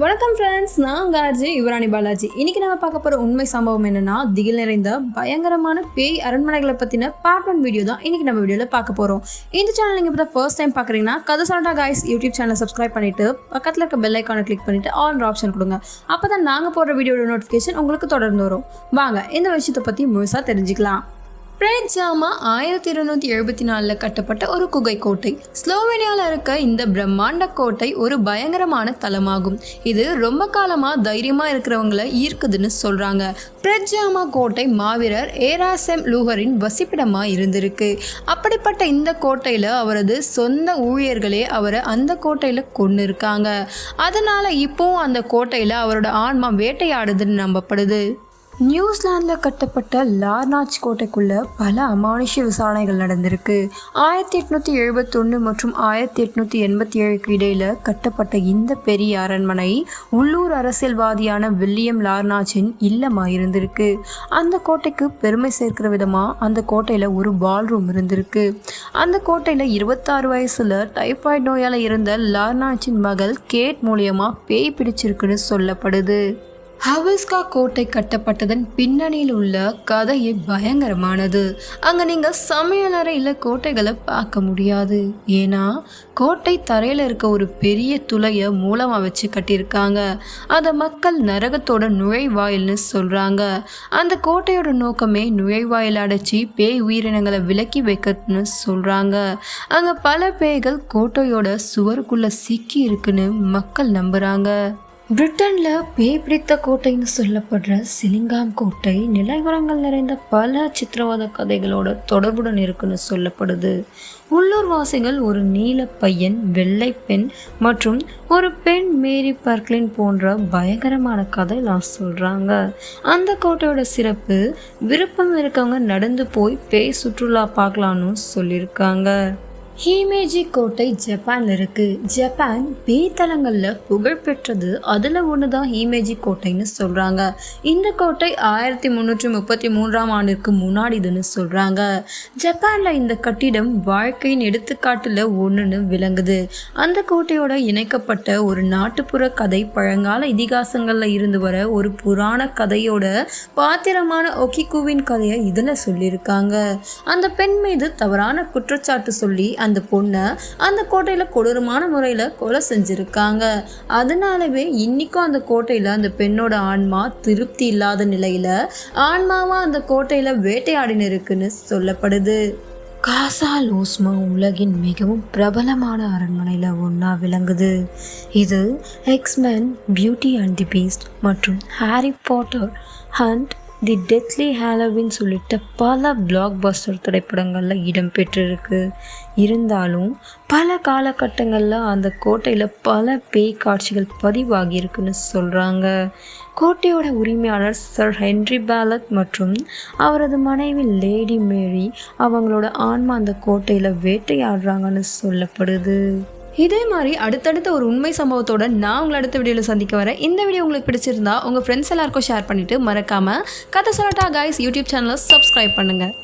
வணக்கம் ஃப்ரெண்ட்ஸ், நான் கார்ஜி யுவராணி பாலாஜி. இன்றைக்கி நம்ம பார்க்க போகிற உண்மை சம்பவம் என்னென்னா, திகில் நிறைந்த பயங்கரமான பேய் அரண்மனைகளை பற்றின பார்ட் 1 வீடியோ தான் இன்றைக்கி நம்ம வீடியோவில் பார்க்க போகிறோம். இந்த சேனல் நீங்கள் இப்போ ஃபர்ஸ்ட் டைம் பார்க்குறீங்கன்னா கதை சொல்லட்டா காய்ஸ் யூடியூப் சேனலை சப்ஸ்கிரைப் பண்ணிவிட்டு பக்கத்தில் இருக்க பெல் ஐக்கானை கிளிக் பண்ணிவிட்டு ஆல் ஆப்ஷன் கொடுங்க. அப்போ தான் நாங்கள் போடுற வீடியோட நோட்டிஃபிகேஷன் உங்களுக்கு தொடர்ந்து வரும். வாங்க இந்த விஷயத்தை பற்றி முழுசாக தெரிஞ்சுக்கலாம். பிரேட்ஜாமா 1274 கட்டப்பட்ட ஒரு குகை கோட்டை. ஸ்லோவேனியாவில் இருக்க இந்த பிரம்மாண்ட கோட்டை ஒரு பயங்கரமான தலமாகும். இது ரொம்ப காலமாக தைரியமாக இருக்கிறவங்களை ஈர்க்குதுன்னு சொல்கிறாங்க. பிரேட்ஜாமா கோட்டை மாவீரர் ஏராசெம் லூகரின் வசிப்பிடமாக இருந்திருக்கு. அப்படிப்பட்ட இந்த கோட்டையில் அவரது சொந்த ஊழியர்களே அவரை அந்த கோட்டையில் கொண்டு இருக்காங்க. அதனால் இப்போவும் அந்த கோட்டையில் அவரோட ஆன்மா வேட்டையாடுதுன்னு நம்பப்படுது. நியூசிலாந்தில் கட்டப்பட்ட லார்னாச் கோட்டைக்குள்ள பல அமானுஷ்ய விசாரணைகள் நடந்திருக்கு. 1871 மற்றும் 1887 இடையில கட்டப்பட்ட இந்த பெரிய அரண்மனை உள்ளூர் அரசியல்வாதியான வில்லியம் லார்னாச்சின் இல்லமாக இருந்திருக்கு. அந்த கோட்டைக்கு பெருமை சேர்க்கிற விதமாக அந்த கோட்டையில் ஒரு பால்ரூம் இருந்திருக்கு. அந்த கோட்டையில் 26 வயசுல டைஃபாய்டு நோயால் இருந்த லார்னாச்சின் மகள் கேட் மூலியமாக பேய் பிடிச்சிருக்குன்னு சொல்லப்படுது. ஹவல்ஸ்கா கோட்டை கட்டப்பட்டதன் பின்னணியில் உள்ள கதையே பயங்கரமானது. அங்கே நீங்கள் சமையலறையில் கோட்டைகளை பார்க்க முடியாது. ஏன்னா கோட்டை தரையில் இருக்க ஒரு பெரிய துளையை மூலமாக வச்சு கட்டியிருக்காங்க. அதை மக்கள் நரகத்தோட நுழைவாயில்னு சொல்கிறாங்க. அந்த கோட்டையோட நோக்கமே நுழைவாயில் அடைச்சி பேய் உயிரினங்களை விலக்கி வைக்கணும்னு சொல்கிறாங்க. அங்கே பல பேய்கள் கோட்டையோட சுவருக்குள்ளே சிக்கி இருக்குன்னு மக்கள் நம்புகிறாங்க. பிரிட்டனில் பேய் பிடித்த கோட்டைன்னு சொல்லப்படுற சிலிங்காம் கோட்டை நிலைவரங்கள் நிறைந்த பல சித்திரவத கதைகளோட தொடர்புடன் இருக்குன்னு சொல்லப்படுது. உள்ளூர்வாசிகள் ஒரு நீல பையன், வெள்ளை பெண் மற்றும் ஒரு பெண் மேரி பர்க்லின் போன்ற பயங்கரமான கதையெல்லாம் சொல்கிறாங்க. அந்த கோட்டையோட சிறப்பு விருப்பம் இருக்கவங்க நடந்து போய் பேய் சுற்றுலா பார்க்கலான்னு சொல்லியிருக்காங்க. ஹீமேஜி கோட்டை ஜப்பானில் இருக்குது. ஜப்பான் பேய்தலங்களில் புகழ்பெற்றது. அதில் ஒன்று தான் ஹீமேஜி கோட்டைன்னு சொல்கிறாங்க. இந்த கோட்டை 1333 ஆண்டிற்கு முன்னாடிதுன்னு சொல்கிறாங்க. ஜப்பானில் இந்த கட்டிடம் வாழ்க்கையின் எடுத்துக்காட்டில் ஒன்றுன்னு விளங்குது. அந்த கோட்டையோட இணைக்கப்பட்ட ஒரு நாட்டுப்புற கதை பழங்கால இதிகாசங்களில் இருந்து வர ஒரு புராண கதையோட பாத்திரமான ஒகிகுவின் கதையை இதில் சொல்லியிருக்காங்க. அந்த பெண் மீது தவறான குற்றச்சாட்டு சொல்லி அந்த பொண்ணை அந்த கோட்டையில் கொடூரமான முறையில் கொலை செஞ்சுருக்காங்க. அதனாலவே இன்னைக்கும் அந்த கோட்டையில் அந்த பெண்ணோட ஆன்மா திருப்தி இல்லாத நிலையில் ஆன்மாவாக அந்த கோட்டையில் வேட்டையாடின்னு இருக்குன்னு சொல்லப்படுது. காசா லோஸ்மா உலகின் மிகவும் பிரபலமான அரண்மனையில் ஒன்றா விளங்குது. இது X-Men, beauty and the Beast மற்றும் ஹாரி பாட்டர், ஹண்ட், தி டெத்லி ஹாலோவின் உள்ளிட்ட பல பிளாக் பஸ்டர் திரைப்படங்களில் இடம்பெற்றிருக்கு. இருந்தாலும் பல காலகட்டங்களில் அந்த கோட்டையில் பல பேய் காட்சிகள் பதிவாகியிருக்குன்னு சொல்கிறாங்க. கோட்டையோட உரிமையாளர் சர் ஹென்ரி பேலட் மற்றும் அவரது மனைவி லேடி மேரி அவங்களோட ஆன்மா அந்த கோட்டையில் வேட்டையாடுறாங்கன்னு சொல்லப்படுது. இதே மாதிரி அடுத்தடுத்த ஒரு உண்மை சம்பவத்தோட நான் உங்களை அடுத்த வீடியோவில் சந்திக்க வரேன். இந்த வீடியோ உங்களுக்கு பிடிச்சிருந்தா உங்கள் ஃப்ரெண்ட்ஸ் எல்லாருக்கும் ஷேர் பண்ணிவிட்டு மறக்காமல் கதை சொல்லட்டா காய்ஸ் யூடியூப் சேனலை சப்ஸ்கிரைப் பண்ணுங்கள்.